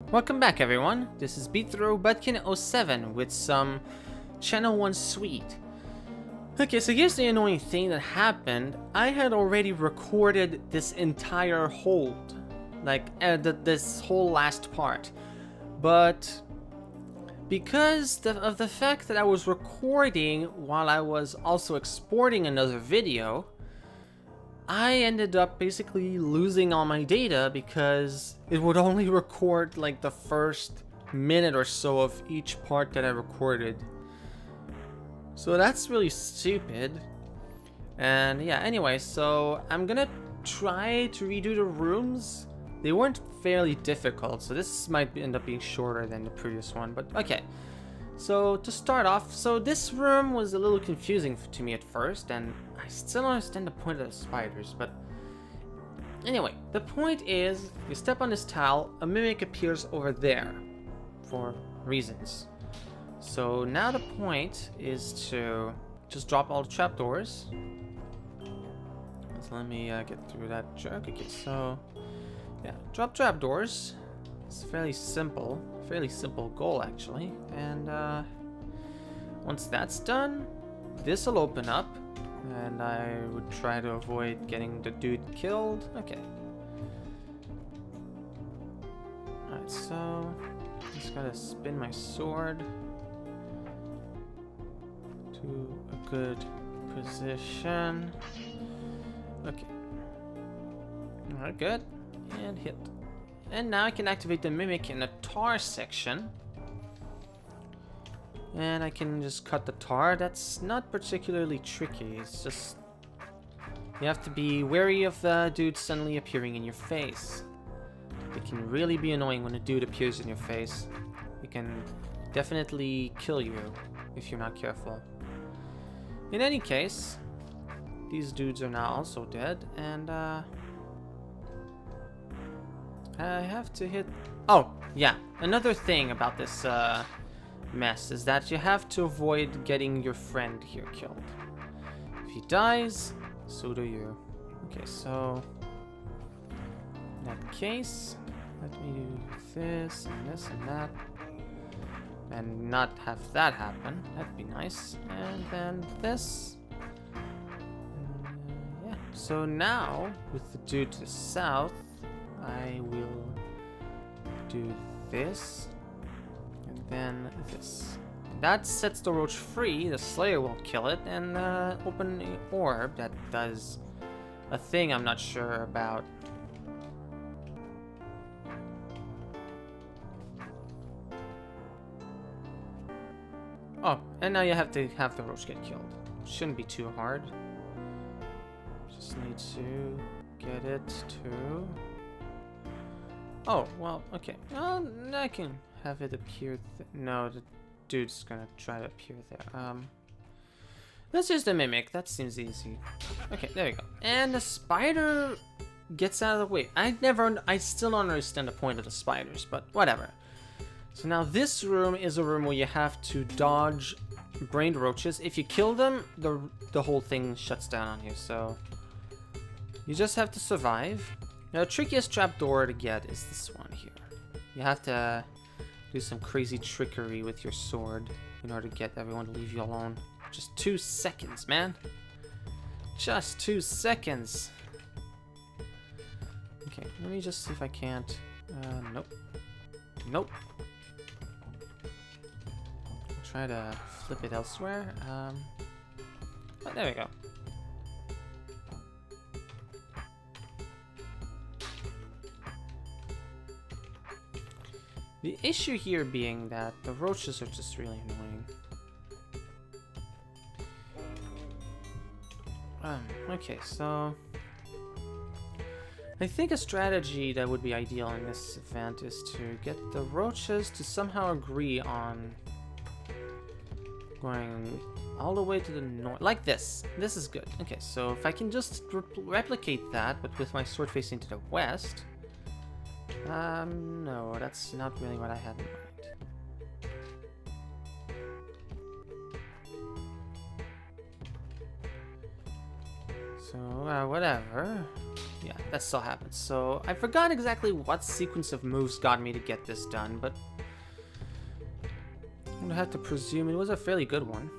Welcome back everyone, this is Butkin07 with some Channel 1 Suite. Okay, so here's the annoying thing that happened. I had already recorded this entire hold, this whole last part. But because of the fact that I was recording while I was also exporting another video, I ended up basically losing all my data because it would only record like the first minute or so of each part that I recorded. So that's really stupid. And yeah, anyway, so I'm gonna try to redo the rooms. They weren't fairly difficult, so this might end up being shorter than the previous one, but okay. So to start off, so this room was a little confusing to me at first, and I still don't understand the point of the spiders, but anyway, the point is, you step on this tile, a mimic appears over there, for reasons. So now the point is to just drop all the trapdoors. So let me get through that jerk. Okay, so yeah, drop trapdoors. It's fairly simple goal actually. And once that's done, this will open up, and I would try to avoid getting the dude killed. Okay. Alright, so just gotta spin my sword to a good position. Okay. Alright, good. And hit. And now I can activate the mimic in the tar section. And I can just cut the tar. That's not particularly tricky. It's just you have to be wary of the dude suddenly appearing in your face. It can really be annoying when a dude appears in your face. It can definitely kill you if you're not careful. In any case, these dudes are now also dead, and I have to hit... Oh, yeah. Another thing about this mess is that you have to avoid getting your friend here killed. If he dies, so do you. Okay, so in that case, let me do this and this and that, and not have that happen. That'd be nice. And then this. Yeah. So now, with the dude to the south, I will do this, and then this. And that sets the roach free. The Slayer will kill it, and open an orb that does a thing I'm not sure about. Oh, and now you have to have the roach get killed. Shouldn't be too hard. Just need to get it to... Oh, well, okay. Well, I can have it appear... No, the dude's gonna try to appear there. Let's use the mimic. That seems easy. Okay, there we go. And the spider gets out of the way. I still don't understand the point of the spiders, but whatever. So now this room is a room where you have to dodge brained roaches. If you kill them, the whole thing shuts down on you, so you just have to survive. Now the trickiest trapdoor to get is this one here. You have to do some crazy trickery with your sword in order to get everyone to leave you alone. Just 2 seconds, man. Just 2 seconds. Okay, let me just see if I can't. Nope. Nope. Try to flip it elsewhere. Oh, there we go. The issue here being that the roaches are just really annoying. Okay, so I think a strategy that would be ideal in this event is to get the roaches to somehow agree on going all the way to the north, like this. This is good. Okay, so if I can just replicate that, but with my sword facing to the west. No, that's not really what I had in mind. So, whatever. Yeah, that still happens. So I forgot exactly what sequence of moves got me to get this done, but I'm gonna have to presume it was a fairly good one.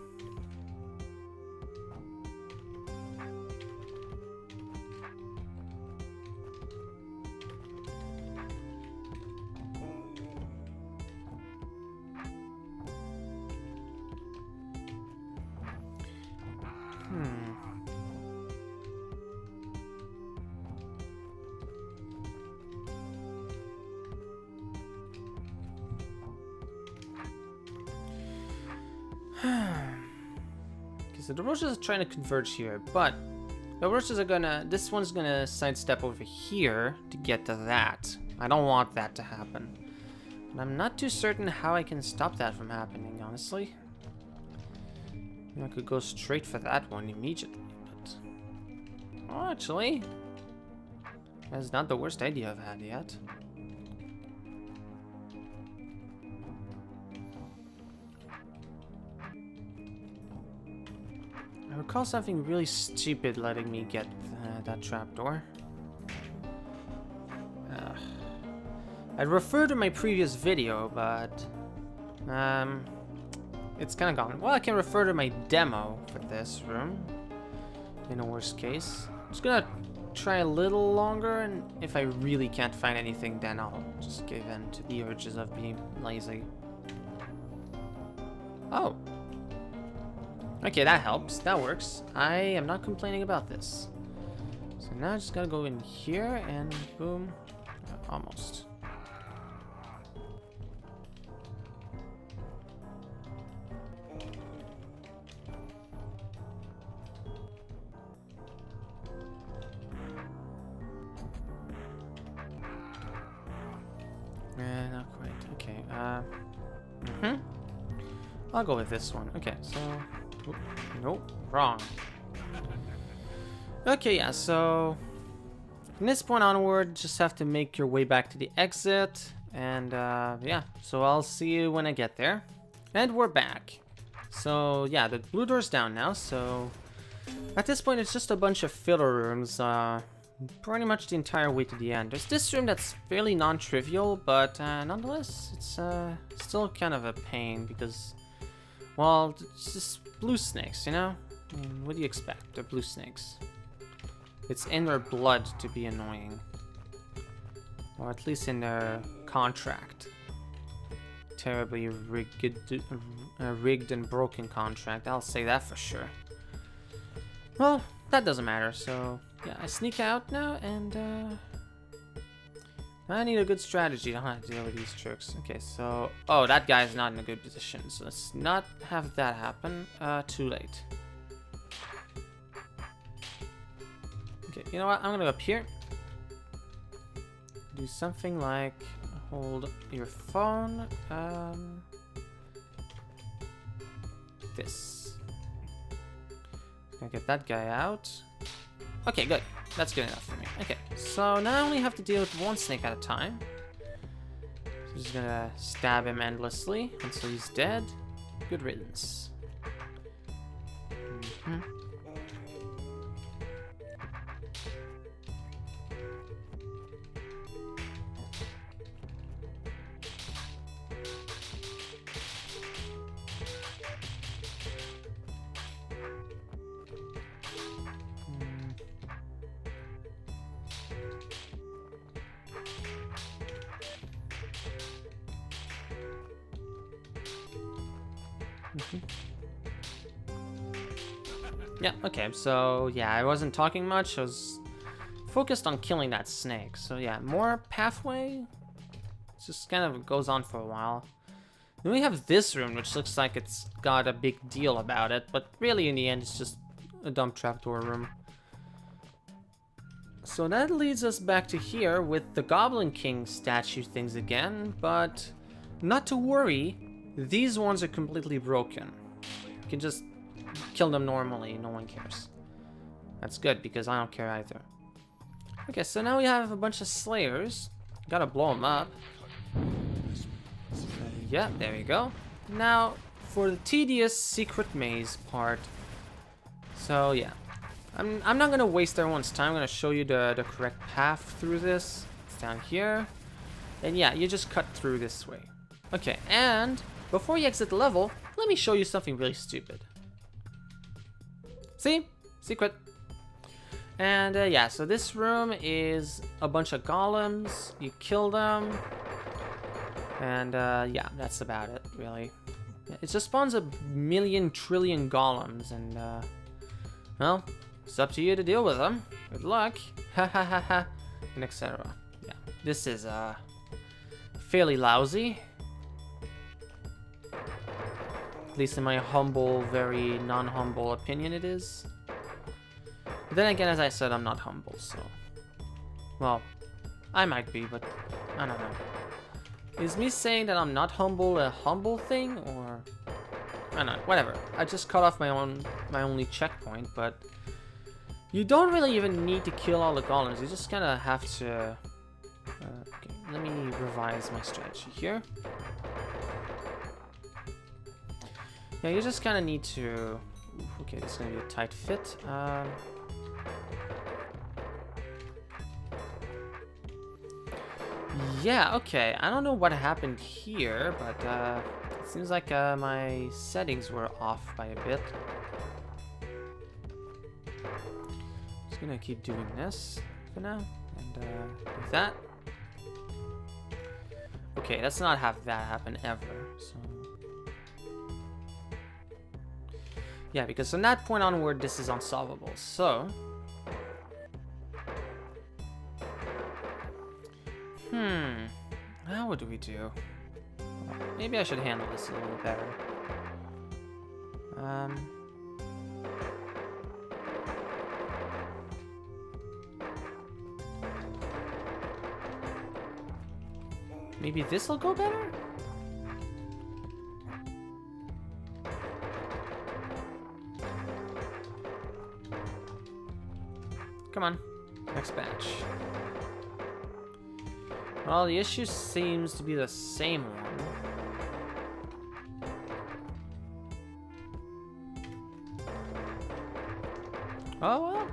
Okay, so the roaches are trying to converge here, but the roaches are gonna... This one's gonna sidestep over here to get to that. I don't want that to happen. And I'm not too certain how I can stop that from happening, honestly. I could go straight for that one immediately, but... Oh, actually... That's not the worst idea I've had yet. I recall something really stupid letting me get that trapdoor. I'd refer to my previous video, but it's kind of gone. Well, I can refer to my demo for this room, in a worst case. I'm just gonna try a little longer, and if I really can't find anything, then I'll just give in to the urges of being lazy. Oh. Okay, that helps. That works. I am not complaining about this. So now I just gotta go in here and boom. Almost. Not quite. Okay. I'll go with this one. Okay, so... Nope, wrong. Okay, yeah, so from this point onward, just have to make your way back to the exit, and yeah, so I'll see you when I get there. And we're back. So yeah, the blue door's down now, so at this point it's just a bunch of filler rooms, pretty much the entire way to the end. There's this room that's fairly non-trivial, but nonetheless, it's still kind of a pain because, well, it's just blue snakes, you know? I mean, what do you expect? They're blue snakes. It's in their blood to be annoying. Or at least in their contract. Terribly rigged and broken contract, I'll say that for sure. Well, that doesn't matter, so yeah, I sneak out now, and I need a good strategy on how to deal with these jerks. Okay, so... Oh, that guy's not in a good position, so let's not have that happen. Too late. Okay, you know what? I'm gonna go up here. Do something like... Hold your phone. This. Gonna get that guy out. Okay, good. That's good enough for me. Okay, so now I only have to deal with one snake at a time. So I'm just gonna stab him endlessly until he's dead. Good riddance. Yeah, okay, so yeah, I wasn't talking much, I was focused on killing that snake. So yeah, more pathway, it just kind of goes on for a while. Then we have this room, which looks like it's got a big deal about it, but really in the end it's just a dumb trapdoor room. So that leads us back to here with the Goblin King statue things again, but not to worry, these ones are completely broken. You can just kill them normally, no one cares. That's good, because I don't care either. Okay, so now we have a bunch of slayers. Gotta blow them up. Yeah, there we go. Now, for the tedious secret maze part. So, yeah. I'm not gonna waste everyone's time. I'm gonna show you the correct path through this. It's down here. And yeah, you just cut through this way. Okay, and before you exit the level, let me show you something really stupid. See? Secret. And yeah, so this room is a bunch of golems. You kill them. And yeah, that's about it, really. It just spawns a million trillion golems, and well, it's up to you to deal with them. Good luck. Ha ha ha ha. And etc. Yeah, this is fairly lousy. At least in my humble, very non-humble opinion it is. But then again, as I said, I'm not humble, so... Well, I might be, but I don't know. Is me saying that I'm not humble a humble thing, or... I don't know, whatever. I just cut off my only checkpoint, but... You don't really even need to kill all the golems, you just kinda have to... okay, let me revise my strategy here. Yeah, you just kinda need to... Okay, this is gonna be a tight fit. Yeah, okay. I don't know what happened here, but it seems like my settings were off by a bit. Just gonna keep doing this for now, and do that. Okay, let's not have that happen ever. So yeah, because from that point onward, this is unsolvable. So now what do we do? Maybe I should handle this a little better. Maybe this will go better? Come on, next batch. Well, the issue seems to be the same one. Oh, well.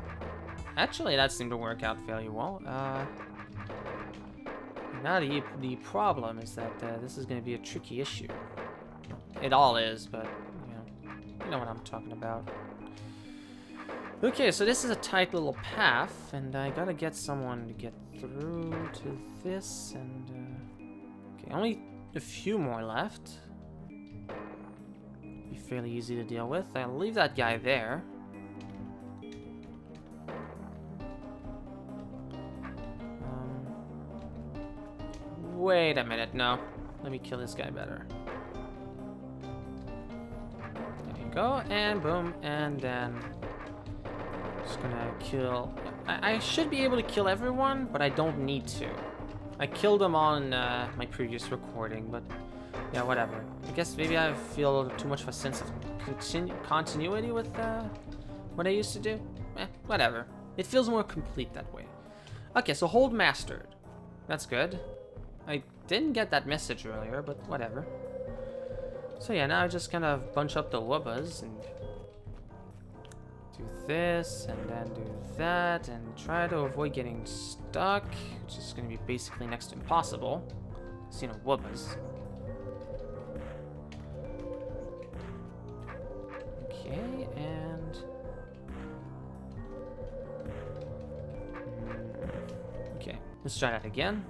Actually, that seemed to work out fairly well. Now the problem is that this is going to be a tricky issue. It all is, but, you know what I'm talking about. Okay, so this is a tight little path, and I gotta get someone to get through to this, and okay, only a few more left. Be fairly easy to deal with. I'll leave that guy there. Wait a minute, no. Let me kill this guy better. There you go, and boom, and then... Just gonna kill... I should be able to kill everyone, but I don't need to. I killed them on my previous recording, but yeah, whatever. I guess maybe I feel too much of a sense of continuity with what I used to do. Whatever. It feels more complete that way. Okay, so hold mastered. That's good. I didn't get that message earlier, but whatever. So yeah, now I just kind of bunch up the wubbas and do this, and then do that, and try to avoid getting stuck, which is going to be basically next to impossible. You know, wubbas. Okay, and... okay, let's try that again.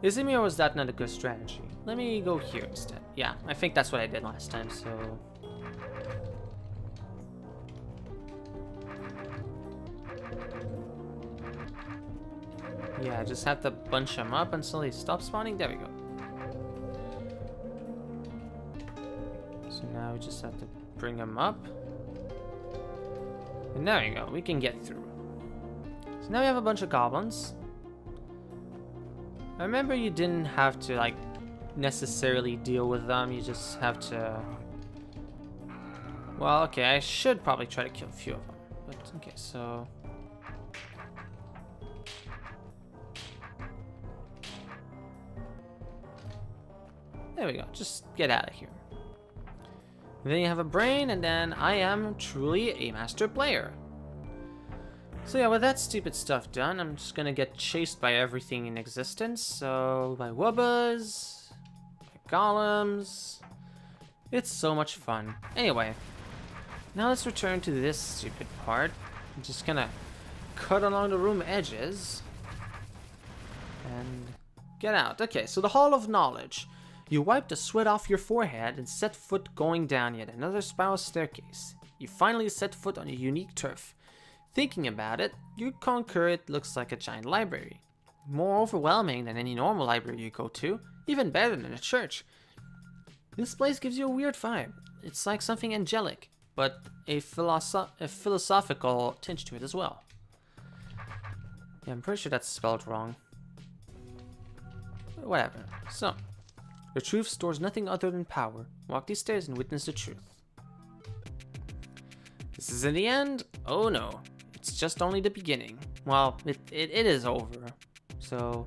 Is it me, or was that not a good strategy? Let me go here instead. Yeah, I think that's what I did last time, so... yeah, I just have to bunch them up until they stop spawning. There we go. So now we just have to bring them up. And there we go, we can get through. So now we have a bunch of goblins. I remember you didn't have to, like, necessarily deal with them. You just have to... well, okay, I should probably try to kill a few of them. But, okay, so... There we go. Just get out of here. And then you have a brain, and then I am truly a master player. So yeah, with that stupid stuff done, I'm just gonna get chased by everything in existence. So, by wubbas, by golems. It's so much fun. Anyway, now let's return to this stupid part. I'm just gonna cut along the room edges. And get out. Okay, so the Hall of Knowledge. You wipe the sweat off your forehead and set foot going down yet another spiral staircase. You finally set foot on a unique turf. Thinking about it, you concur it looks like a giant library. More overwhelming than any normal library you go to, even better than a church. This place gives you a weird vibe. It's like something angelic, but a philosophical tinge to it as well. Yeah, I'm pretty sure that's spelled wrong. Whatever. So, the truth stores nothing other than power. Walk these stairs and witness the truth. This isn't the end? Oh no. It's just only the beginning. Well, it is over. So,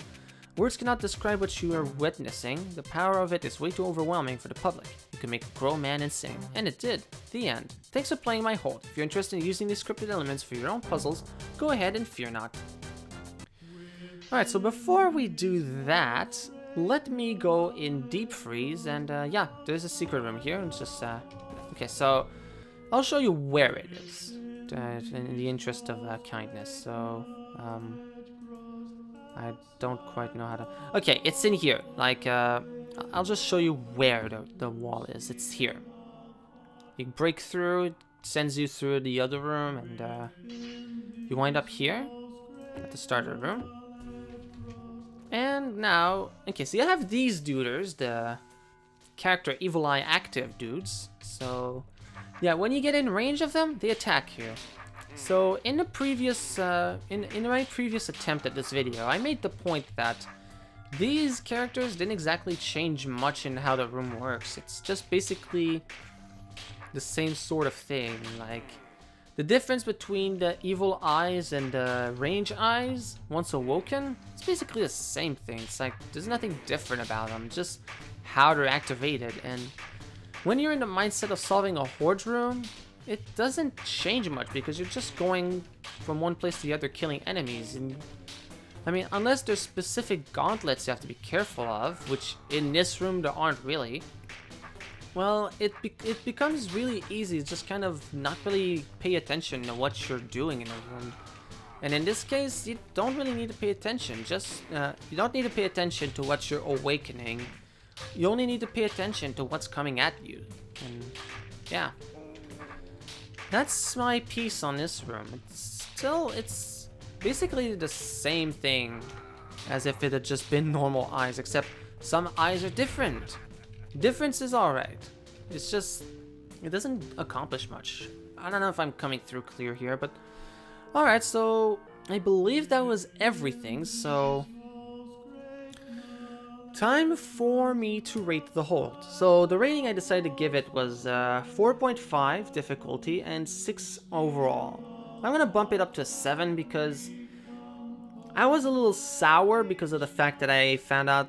words cannot describe what you are witnessing. The power of it is way too overwhelming for the public. You can make a grown man insane. And it did. The end. Thanks for playing my hold. If you're interested in using these scripted elements for your own puzzles, go ahead and fear not. Alright, so before we do that, let me go in deep freeze. And yeah, there's a secret room here. It's just, okay, so I'll show you where it is. In the interest of kindness. So, I don't quite know how to... Okay, it's in here. Like, I'll just show you where the wall is. It's here. You break through, it sends you through the other room, and you wind up here at the starter room. And now, okay, so you have these duders, the character Evil Eye active dudes. So, yeah, when you get in range of them, they attack here. So in the previous, in my previous attempt at this video, I made the point that these characters didn't exactly change much in how the room works. It's just basically the same sort of thing. Like, the difference between the evil eyes and the range eyes, once awoken, it's basically the same thing. It's like, there's nothing different about them, just how they're activated. And when you're in the mindset of solving a horde room, it doesn't change much because you're just going from one place to the other killing enemies. And I mean, unless there's specific gauntlets you have to be careful of, which in this room there aren't really, well, it becomes really easy to just kind of not really pay attention to what you're doing in a room. And in this case, you don't really need to pay attention. Just you don't need to pay attention to what you're awakening. You only need to pay attention to what's coming at you. And yeah, that's my piece on this room. It's basically the same thing as if it had just been normal eyes, except some eyes are different. Difference is alright. It's just, it doesn't accomplish much. I don't know if I'm coming through clear here, but alright, so I believe that was everything, so time for me to rate the hold. So the rating I decided to give it was 4.5 difficulty and 6 overall. I'm gonna bump it up to 7 because I was a little sour because of the fact that I found out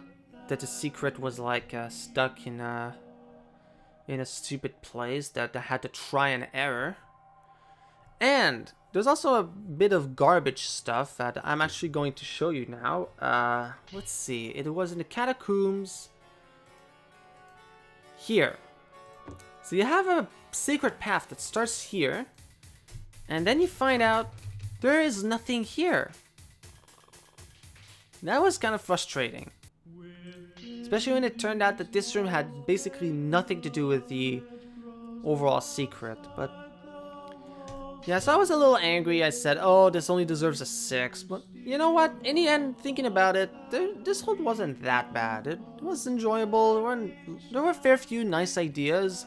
that the secret was like stuck in a stupid place that I had to try and error. And there's also a bit of garbage stuff that I'm actually going to show you now. Let's see, it was in the catacombs here. So you have a secret path that starts here, and then you find out there is nothing here. That was kind of frustrating. Especially when it turned out that this room had basically nothing to do with the overall secret. But yeah, so I was a little angry. I said, oh, this only deserves a 6. But you know what? In the end, thinking about it, this hold wasn't that bad. It was enjoyable. There were a fair few nice ideas.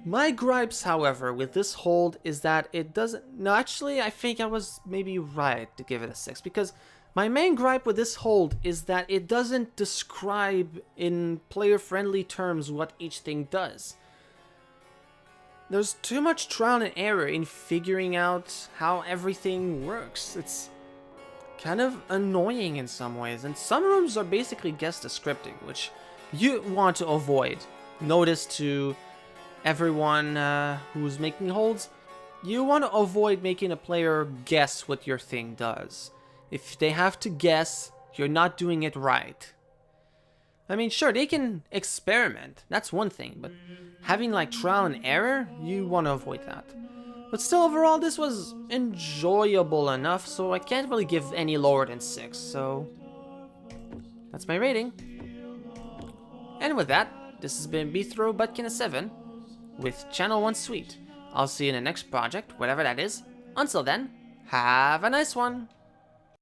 My gripes, however, with this hold is that it doesn't... No, actually, I think I was maybe right to give it a 6. Because my main gripe with this hold is that it doesn't describe in player-friendly terms what each thing does. There's too much trial and error in figuring out how everything works. It's kind of annoying in some ways, and some rooms are basically guest descripting, which you want to avoid. Notice to everyone who's making holds, you want to avoid making a player guess what your thing does. If they have to guess, you're not doing it right. I mean, sure, they can experiment, that's one thing, but having like trial and error, you want to avoid that. But still, overall, this was enjoyable enough, so I can't really give any lower than 6, so that's my rating. And with that, this has been Bithro Butkin 7 with Channel 1 Suite. I'll see you in the next project, whatever that is. Until then, have a nice one!